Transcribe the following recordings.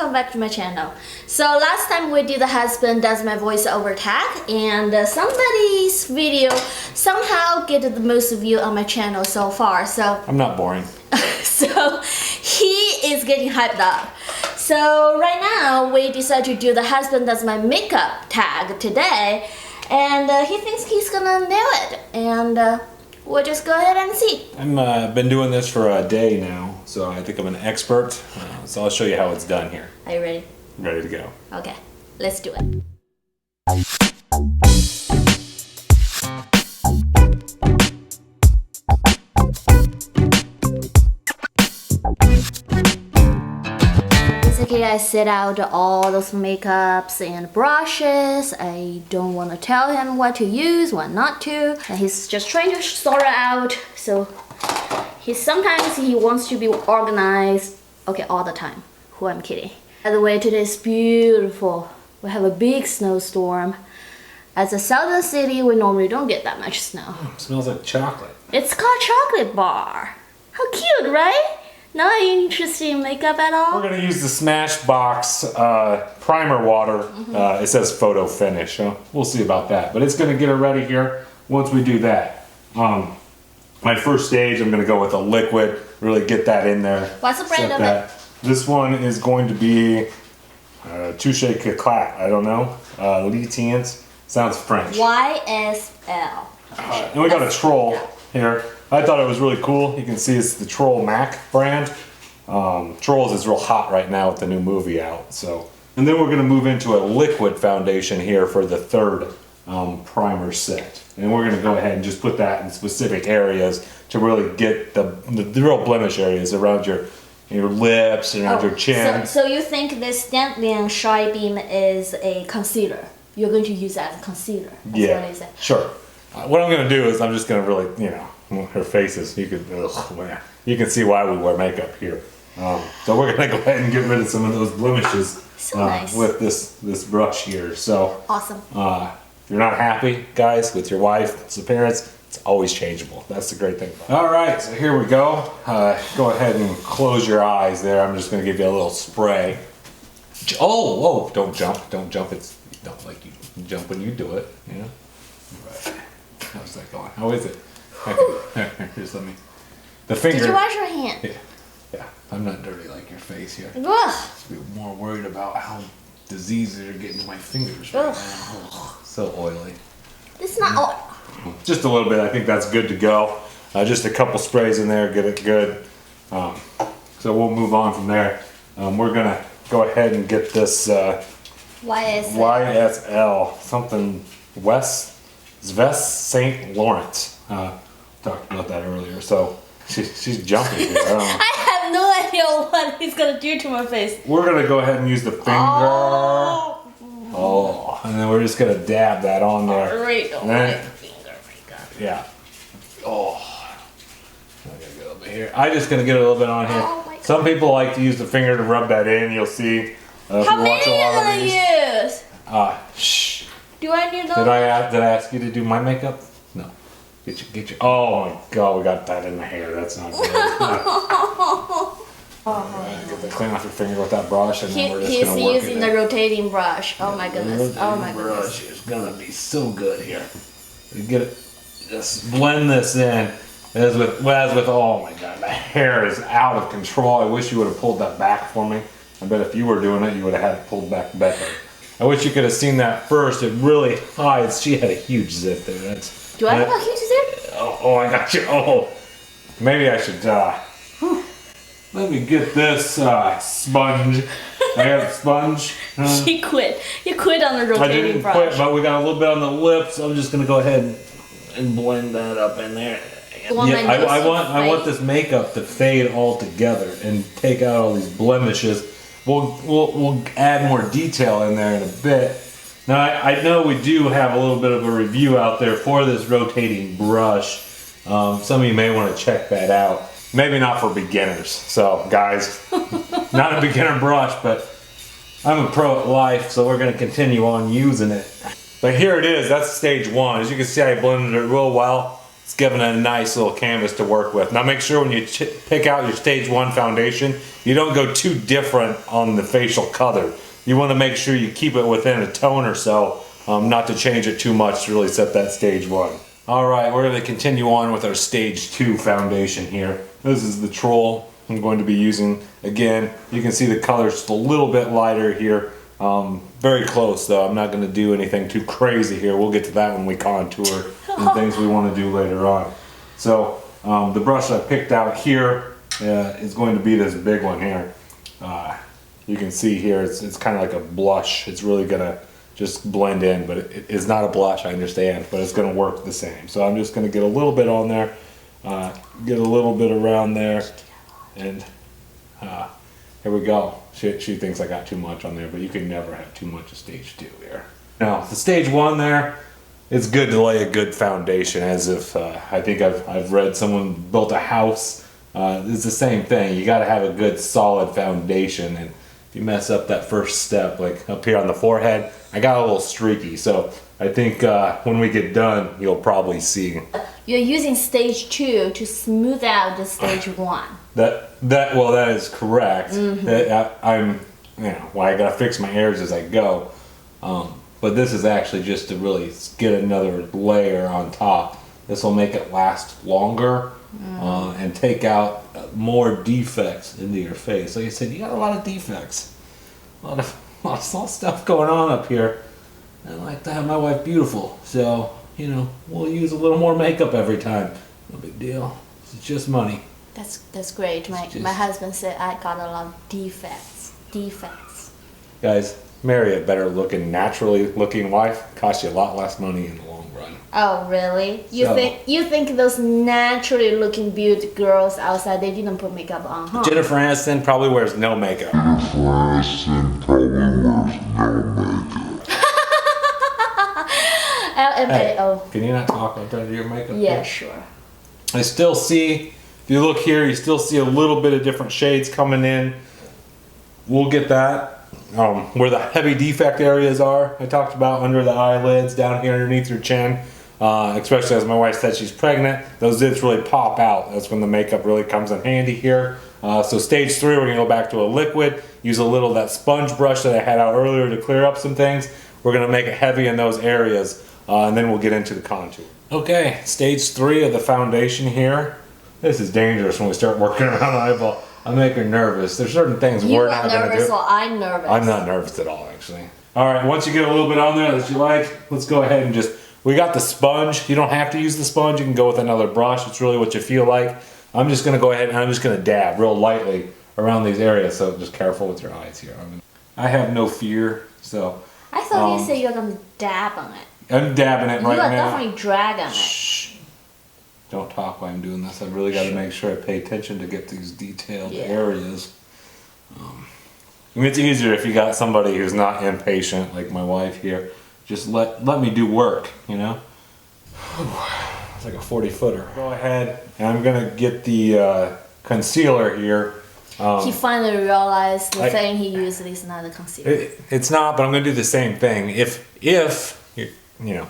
welcome back to my channel. So last time we did the husband does my voiceover tag, and somebody's video somehow get the most view on my channel so far. So I'm not boring. So he is getting hyped up. So right now we decided to do the husband does my makeup tag today, and he thinks he's gonna nail it, and we'll just go ahead and see. I've been doing this for a day now, so I think I'm an expert. So I'll show you how it's done here. Are you ready? Ready to go. Okay, let's do it. Basically, I set out all those makeups and brushes. I don't want to tell him what to use, what not to. And he's just trying to sort it out. So sometimes he wants to be organized. Okay, all the time. Who I'm kidding. By the way, today is beautiful. We have a big snowstorm. As a southern city, we normally don't get that much snow. It smells like chocolate. It's called chocolate bar. How cute, right? Not interested in makeup at all? We're going to use the Smashbox primer water. It says photo finish. We'll see about that. But it's going to get it ready here once we do that. My first stage, I'm going to go with a liquid. Really get that in there. What's the brand of it? This one is going to be Touche Éclat. I don't know. Litiens. Sounds French. YSL. And we got a Troll here. I thought it was really cool. You can see it's the Troll Mac brand. Trolls is real hot right now with the new movie out. So, and then we're going to move into a liquid foundation here for the third primer set. And we're going to go ahead and just put that in specific areas to really get the real blemish areas around your lips, around your chin. So you think this Stanley Shy Beam is a concealer? You're going to use that as a concealer? Yeah, sure. What I'm going to do is I'm just going to really, her faces, you can see why we wear makeup here. So we're going to go ahead and get rid of some of those blemishes nice. With this brush here. So awesome. If you're not happy, guys, with your wife's appearance, it's always changeable. That's the great thing. All right, so here we go. Go ahead and close your eyes there. I'm just going to give you a little spray. Oh, whoa, don't jump. Don't jump. Don't like you jump when you do it. Right. How's that going? How is it? Just let me. The finger. Did you wash your hand? Yeah. I'm not dirty like your face here. Ugh. I'm more worried about how diseases are getting to my fingers right now. So oily. It's not oil. Just a little bit. I think that's good to go. Just a couple sprays in there, get it good. So we'll move on from there. We're gonna go ahead and get this YSL something Zvest St. Lawrence. Talked about that earlier. So she's jumping here. I have no idea what he's gonna do to my face. We're gonna go ahead and use the finger. Oh, and then we're just gonna dab that on there. Right on my finger. Yeah. Oh. I gotta get a little bit here. I'm just gonna get a little bit on here. Oh my God. Some people like to use the finger to rub that in. You'll see. How many are you gonna use? Shh. Do I need those? Did I ask you to do my makeup? No. Get your. Oh my God, we got that in the hair. That's not good. Right, get the clean off your finger with that brush, and then we're just gonna work using the rotating brush. Oh my goodness. Oh my goodness. Brush is gonna be so good here. You get it. Just blend this in. As with oh my God, the hair is out of control. I wish you would have pulled that back for me. I bet if you were doing it, you would have had it pulled back better. I wish you could have seen that first. It really hides. She had a huge zip there. Do I have a huge zip? Oh, I got you. Oh, maybe I should. Let me get this sponge. I have a sponge. He quit. You quit on the rotating I didn't brush. quit, but we got a little bit on the lips. I'm just gonna go ahead and blend that up in there. Yeah, I want this makeup to fade all together and take out all these blemishes. We'll add more detail in there in a bit. Now I know we do have a little bit of a review out there for this rotating brush. Some of you may want to check that out. Maybe not for beginners. So guys, not a beginner brush, but I'm a pro at life, so we're going to continue on using it. But here it is. That's stage one. As you can see, I blended it real well. it's giving it a nice little canvas to work with. Now make sure when you pick out your stage 1 foundation, you don't go too different on the facial color. You want to make sure you keep it within a tone or so, not to change it too much to really set that stage 1. All right, we're going to continue on with our stage 2 foundation here. This is the Troll I'm going to be using. Again, you can see the color's just a little bit lighter here. Very close though. I'm not going to do anything too crazy here. We'll get to that when we contour and things we want to do later on. So the brush I picked out here is going to be this big one here. You can see here it's kind of like a blush. It's really going to just blend in, but it is not a blush, I understand, but it's going to work the same. So I'm just going to get a little bit on there, get a little bit around there, and here we go. She thinks I got too much on there, but you can never have too much of stage 2 here. Now, the stage 1 there, it's good to lay a good foundation, as if I think I've read someone built a house. It's the same thing. You got to have a good solid foundation, and if you mess up that first step, like up here on the forehead, I got a little streaky. So I think when we get done, you'll probably see. You're using stage 2 to smooth out the stage 1. That is correct. I'm, I gotta fix my errors as I go. But this is actually just to really get another layer on top. This will make it last longer and take out more defects into your face. Like I said, you got a lot of defects, a lot of stuff going on up here. I like to have my wife beautiful, so we'll use a little more makeup every time. No big deal. It's just money. That's great. My husband said I got a lot of defects. Guys, marry a better looking, naturally looking wife. Costs you a lot less money in the long run. Oh really? You think those naturally looking beauty girls outside, they didn't put makeup on, huh? Jennifer Aniston probably wears no makeup. Hey, can you not talk when I'm trying to do your makeup? Yeah, sure. I still see, if you look here, you still see a little bit of different shades coming in. We'll get that. Where the heavy defect areas are, I talked about under the eyelids, down here underneath your chin. Especially as my wife said she's pregnant, those zits really pop out. That's when the makeup really comes in handy here. So stage 3, we're going to go back to a liquid, use a little of that sponge brush that I had out earlier to clear up some things. We're going to make it heavy in those areas, and then we'll get into the contour. Okay, stage 3 of the foundation here. This is dangerous when we start working around the eyeball. I make her nervous. There's certain things we're not going to do. You are nervous or I'm nervous? I'm not nervous at all, actually. All right, once you get a little bit on there that you like, let's go ahead and just, we got the sponge. You don't have to use the sponge. You can go with another brush. It's really what you feel like. I'm just going to go ahead and I'm just going to dab real lightly around these areas, so just careful with your eyes here. I have no fear, so. I thought you said you're going to dab on it. I'm dabbing it right now. You are definitely dragging it. Shh. Don't talk while I'm doing this. I really got to make sure I pay attention to get these detailed areas. I mean, it's easier if you got somebody who's not impatient, like my wife here. Just let me do work, It's like a 40-footer. Go ahead, and I'm going to get the concealer here. He finally realized the thing he used is not a concealer. It's not, but I'm going to do the same thing. If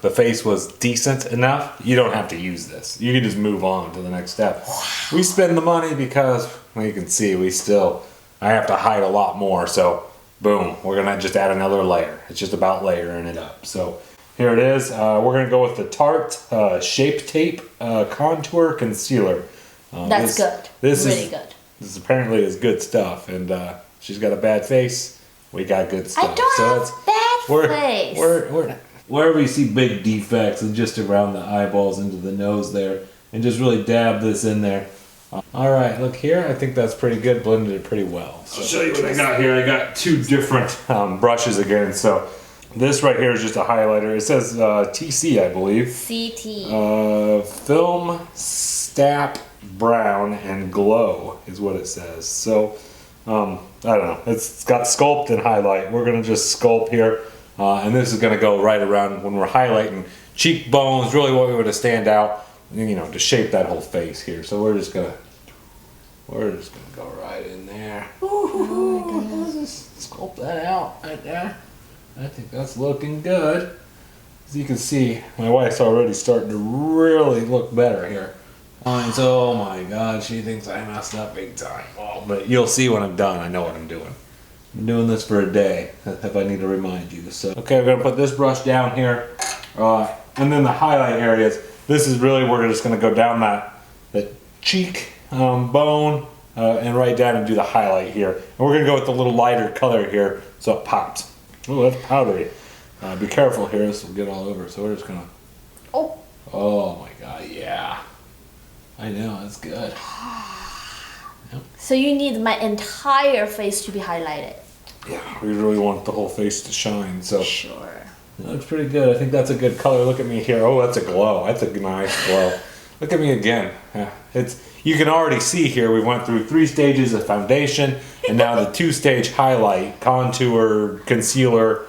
the face was decent enough, you don't have to use this. You can just move on to the next step. We spend the money because, well, you can see, I have to hide a lot more, so boom, we're going to just add another layer. It's just about layering it up. So here it is. We're going to go with the Tarte Shape Tape Contour Concealer. That's good. Really good. This apparently is good stuff, and she's got a bad face. We got good stuff. I don't have bad face. Wherever you see big defects, and just around the eyeballs into the nose there, and just really dab this in there. All right, look here. I think that's pretty good. Blended it pretty well. So I'll show you what I got here. I got 2 different brushes again. So this right here is just a highlighter. It says TC, I believe. CT. Film Stap Brown and Glow is what it says. So I don't know. It's got sculpt and highlight. We're gonna just sculpt here, and this is gonna go right around when we're highlighting cheekbones. Really, what we want to stand out, to shape that whole face here. So we're just gonna go right in there. Ooh, just sculpt that out right there. I think that's looking good. As you can see, my wife's already starting to really look better here. Oh my God, she thinks I messed up big time. Oh, but you'll see when I'm done. I know what I'm doing. I'm doing this for a day, if I need to remind you. So, okay, we're gonna put this brush down here, and then the highlight areas. This is really where we're just gonna go down that cheek bone and right down and do the highlight here. And we're gonna go with the little lighter color here, so it pops. Oh, that's powdery. Be careful here, this will get all over. So we're just gonna. Oh my God, yeah. I know, that's good. Yep. So you need my entire face to be highlighted. Yeah, we really want the whole face to shine, so. Sure. That looks pretty good. I think that's a good color. Look at me here. Oh, that's a glow. That's a nice glow. Look at me again. Yeah, you can already see here we went through 3 stages of foundation and now the 2-stage highlight, contour, concealer.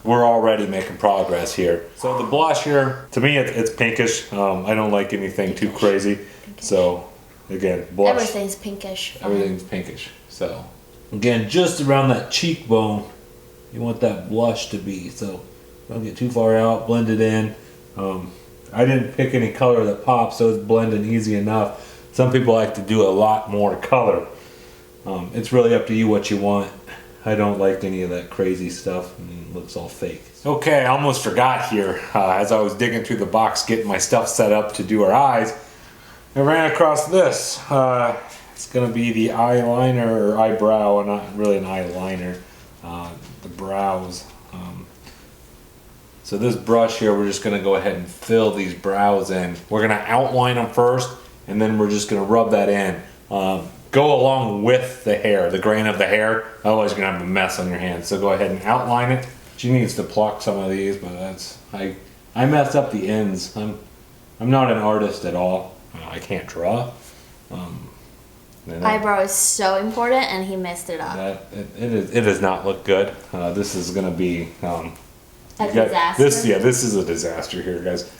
We're already making progress here. So the blush here, to me it's pinkish. I don't like anything too crazy. So again, blush. Everything's pinkish. Everything's pinkish. So again, just around that cheekbone, you want that blush to be. So don't get too far out, blend it in. I didn't pick any color that pops, so it's blending easy enough. Some people like to do a lot more color. It's really up to you what you want. I don't like any of that crazy stuff. It looks all fake. Okay, I almost forgot here. As I was digging through the box, getting my stuff set up to do our eyes, I ran across this. It's gonna be the eyeliner or eyebrow, and not really an eyeliner. The brows. So this brush here, we're just gonna go ahead and fill these brows in. We're gonna outline them first, and then we're just gonna rub that in. Go along with the hair, the grain of the hair. Otherwise you're gonna have a mess on your hands. So go ahead and outline it. She needs to pluck some of these, but I messed up the ends. I'm not an artist at all. I can't draw. Eyebrow is so important, and he messed it up. It does not look good. This is gonna be a disaster. This is a disaster here, guys.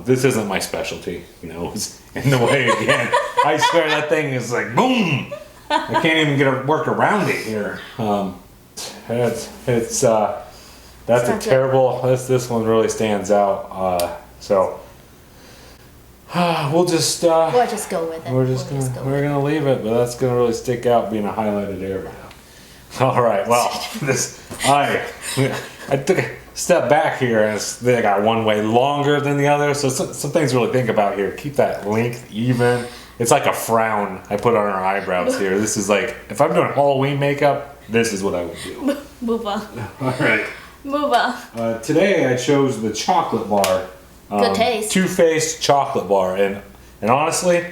This isn't my specialty. Nose in the way again. I swear that thing is like boom. I can't even get a work around it here. That's a terrible. This one really stands out. So we'll just go with it. We're gonna leave it, but that's gonna really stick out being a highlighted area. All right. Well, I took a step back here, and they got one way longer than the other. So some things to really think about here. Keep that length even. It's like a frown I put on our eyebrows here. This is like, if I'm doing Halloween makeup, this is what I would do. Move on. All right. Move on. Today I chose the chocolate bar. Good taste. Too Faced chocolate bar, and honestly,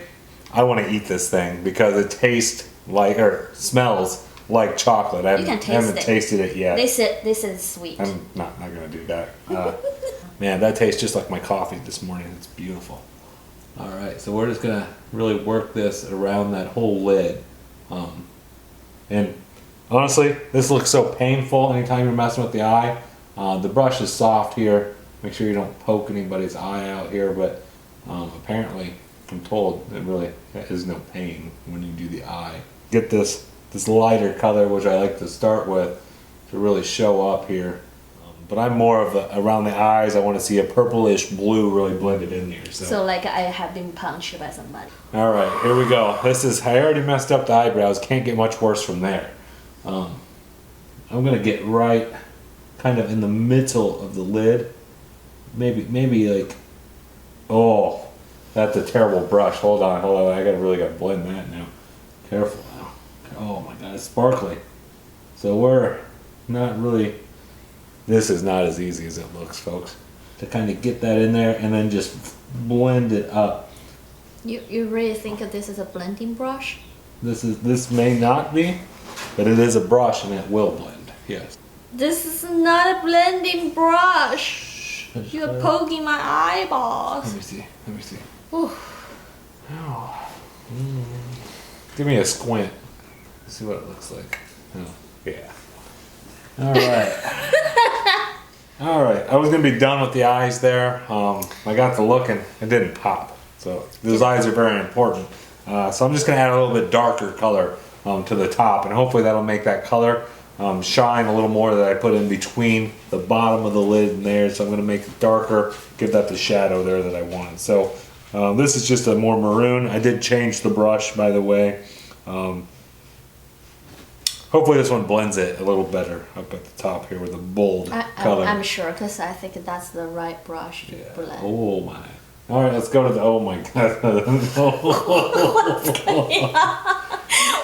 I want to eat this thing because it tastes like, or smells like chocolate. I haven't tasted it yet. They said it's sweet. I'm not gonna do that. Man, that tastes just like my coffee this morning. It's beautiful. All right, so we're just gonna really work this around that whole lid. And honestly, this looks so painful anytime you're messing with the eye. The brush is soft here. Make sure you don't poke anybody's eye out here, but apparently, I'm told it really is no pain when you do the eye. Get this lighter color, which I like to start with, to really show up here. But I'm more of around the eyes. I want to see a purplish blue really blended in here. So like I have been punched by somebody. All right, here we go. I already messed up the eyebrows. Can't get much worse from there. I'm gonna get right kind of in the middle of the lid. Maybe like, oh, that's a terrible brush. Hold on. I really gotta blend that now. Careful now. Oh my God, it's sparkly. So we're not really. This is not as easy as it looks, folks. To kind of get that in there and then just blend it up. You really think that this is a blending brush? This may not be, but it is a brush and it will blend. Yes. This is not a blending brush. You're poking my eyeballs. Let me see. Ooh. Oh. Give me a squint. Let's see what it looks like. Oh, yeah. All right. All right. I was gonna be done with the eyes there. I got the look and it didn't pop. So those eyes are very important. So I'm just gonna add a little bit darker color to the top, and hopefully that'll make that color shine a little more that I put in between the bottom of the lid and there. So I'm going to make it darker, give that the shadow there that I wanted. So this is just a more maroon. I did change the brush, by the way. Hopefully this one blends it a little better up at the top here with a bold color. I'm sure, because I think that's the right brush to blend. Oh my. All right, let's go to the, oh my God. What's going on?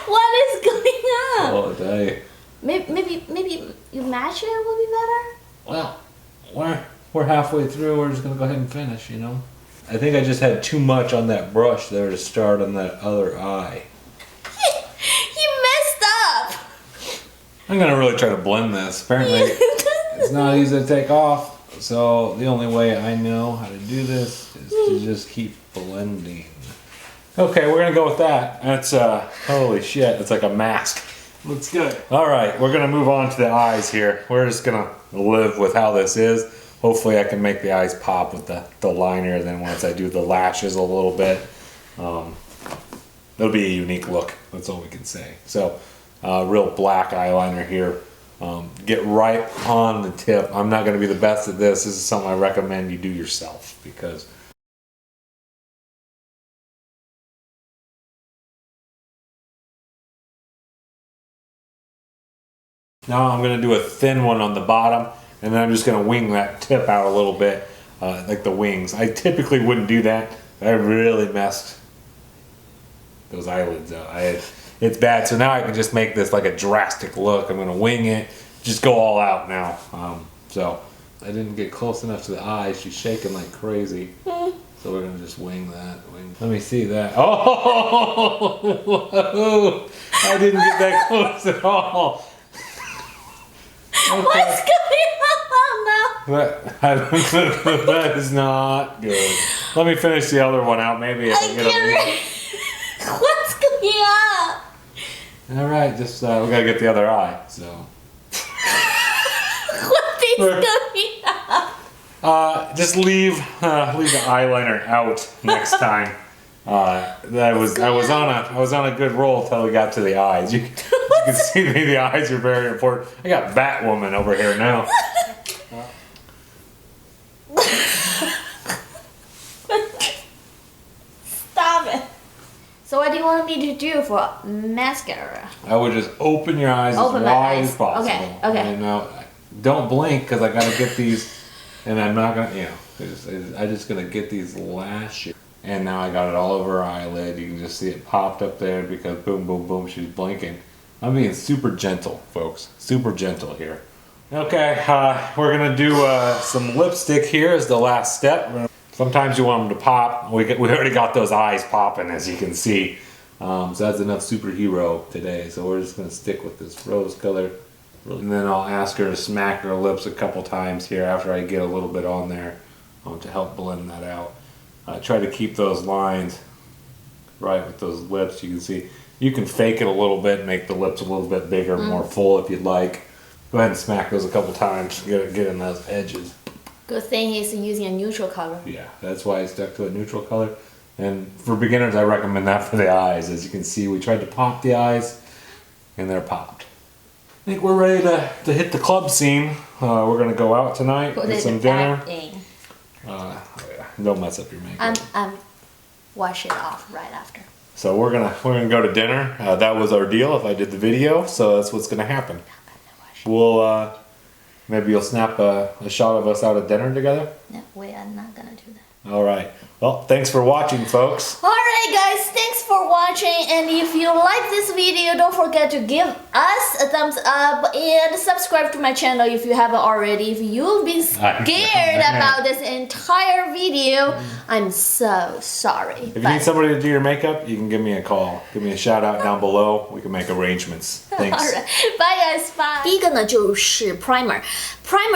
What is going on? Oh, dang. Maybe you match it will be better? Well, we're halfway through. We're just going to go ahead and finish, you know? I think I just had too much on that brush there to start on that other eye. I'm gonna really try to blend this. Apparently, it's not easy to take off. So the only way I know how to do this is to just keep blending. Okay, we're gonna go with that. That's holy shit! It's like a mask. Looks good. All right, we're gonna move on to the eyes here. We're just gonna live with how this is. Hopefully, I can make the eyes pop with the liner. Then once I do the lashes a little bit, it'll be a unique look. That's all we can say. So. Real black eyeliner here. Get right on the tip. I'm not going to be the best at this. This is something I recommend you do yourself because now I'm going to do a thin one on the bottom and then I'm just going to wing that tip out a little bit like the wings. I typically wouldn't do that. I really messed those eyelids up. It's bad, so now I can just make this like a drastic look. I'm gonna wing it, just go all out now. So I didn't get close enough to the eye. She's shaking like crazy. So we're gonna just wing that. Let me see that. Oh, I didn't get that close at all. Okay. What's going on now? That is not good. Let me finish the other one out. Maybe if I can get a What's going on? All right, just we gotta get the other eye. So. What is going on? Just leave the eyeliner out next time. I was on a good roll until we got to the eyes. You can see me. The eyes are very important. I got Batwoman over here now. Stop it. So what do you want me to do for mascara? I would just open your eyes as wide as possible. Okay. And now, don't blink because I gotta get these, and I'm not gonna, you know, I'm just gonna get these lashes. And now I got it all over her eyelid. You can just see it popped up there because boom, boom, boom, she's blinking. I'm being super gentle, folks. Super gentle here. Okay, we're gonna do some lipstick here as the last step. Sometimes you want them to pop. We already got those eyes popping, as you can see. So that's enough superhero today. So we're just gonna stick with this rose color. And then I'll ask her to smack her lips a couple times here after I get a little bit on there to help blend that out. Try to keep those lines right with those lips. You can see, you can fake it a little bit and make the lips a little bit bigger, more full if you'd like. Go ahead and smack those a couple times to get in those edges. Good thing he's using a neutral color. Yeah, that's why I stuck to a neutral color. And for beginners, I recommend that for the eyes. As you can see, we tried to pop the eyes, and they're popped. I think we're ready to hit the club scene. We're gonna go out tonight, get some dinner. Don't mess up your makeup. Wash it off right after. So we're gonna go to dinner. That was our deal if I did the video, so that's what's gonna happen. We'll maybe you'll snap a shot of us out at dinner together. No, we are not gonna do that. All right. Well, thanks for watching, folks. All right, guys. Thanks for watching. And if you like this video, don't forget to give us a thumbs up and subscribe to my channel if you haven't already. If you've been scared about this entire video, I'm so sorry. If you need somebody to do your makeup, you can give me a call. Give me a shout out down below. We can make arrangements. Thanks. All right. Bye, guys. Bye. 第一个呢就是 primer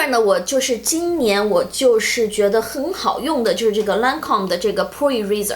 呢，我就是今年我就是觉得很好用的，就是这个 Lancome 的这个 Pro Eraser，